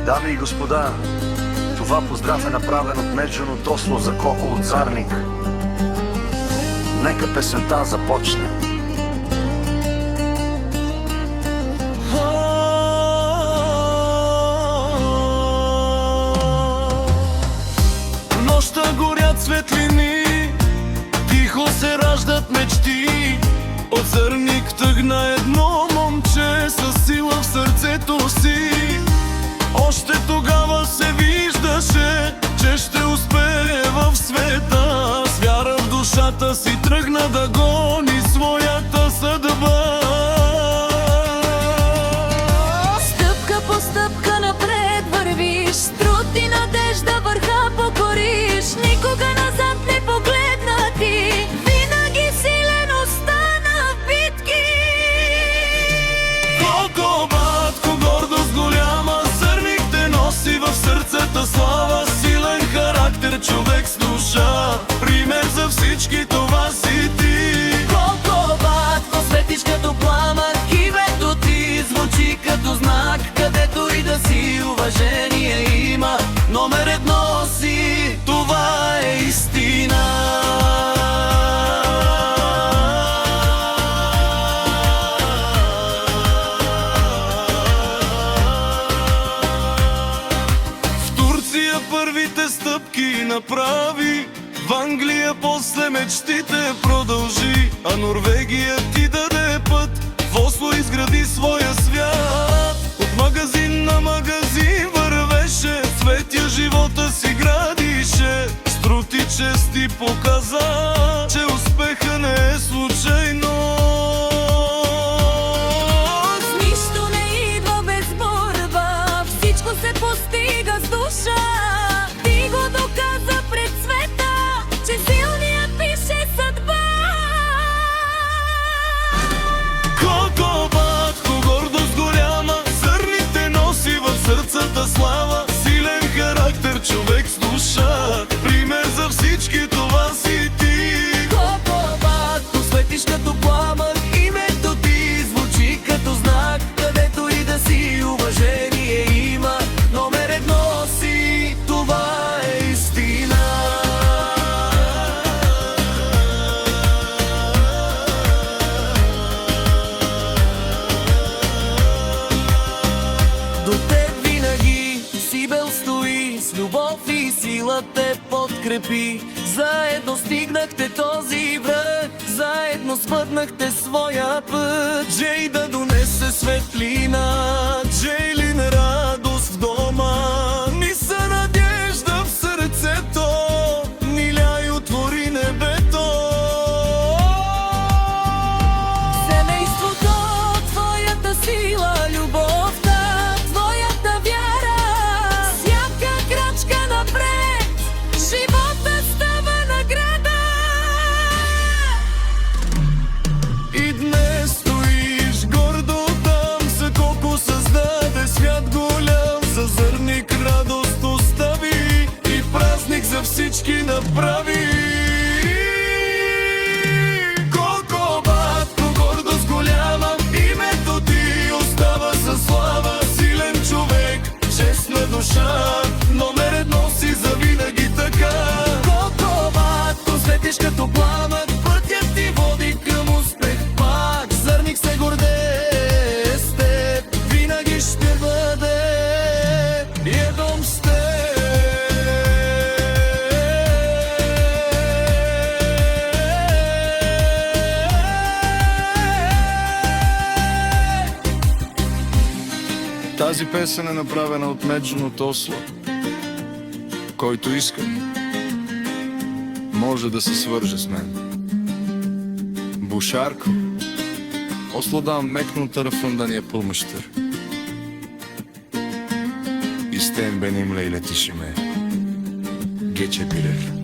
Дами и господа, това поздрав е направен от Меджано Тосло за Коко от Царник. Нека песента започне. Нощта горят светлини, тихо се раждат мечти. От Зърник тъгна едно момче със сила в сърцето си. Още тогава се виждаше, че ще успее в света. С вяра в душата си тръгна да гони своята съдба. Стъпка по стъпка напред вървиш, с труд и надежда върха покориш. Никога назад не погледна ти, винаги силен остана в битки. Колко батко, гордост голяма, Зърник те носи в сърцата слава. Силен характер, човек с душа, пример за всички, това си ти. Колко батко, светиш като пламък, името ти звучи като знак. Където и да си, уважение има, Номер едно си, това е истина. В Турция първите стъпки направи, в Англия после мечтите продължи, а Норвегия ти даде път, в Осло изгради своя свят. От магазин на магазин вървеше, светя живота си градише. С труд и чест ти показа, че успеха не е случайно. нищо не идва без борба, всичко се постига с душа. Ти го доказа пред света, че силният пише съдба. Колко батко, гордост голяма, Зърник те носи в сърцата слава. Силен характер, човек с душа, пример за всички, това си ти. Колко батко, светиш като пламък, името ти звучи като знак. Където и да си, уважение има, Номер едно си, това е истина. до теб винаги Сибел стои, с любов и сила те подкрепи. Заедно стигнахте този връх, заедно спътнахте своя път. Джей да донесе светлина, Джейлин радост в дома, Ниса надежда в сърцето, Ниляй отвори небето. Семейството, твоята сила, любовта, твоята вяра. Всяка крачка напред, живота става награда. И днес стоиш гордо там, за колко създаде свят голям. За Зърник радост остави и празник за всички направи. Колко батко, гордост голяма, името ти остава със слава. Силен човек, честна душа, номер едно си завинаги така. Колко батко, светиш като пламък, пътят ти води към успех пак. Зърник се гордее с теб, винаги ще бъде едом с теб. Тази песен е направена от Меджано Тосло. Който иска, може да се свърже с мен. Бушарко, Oslo'dan Meknun tarafından yapılmıştır. İsteyen benimle iletişime geçebilir.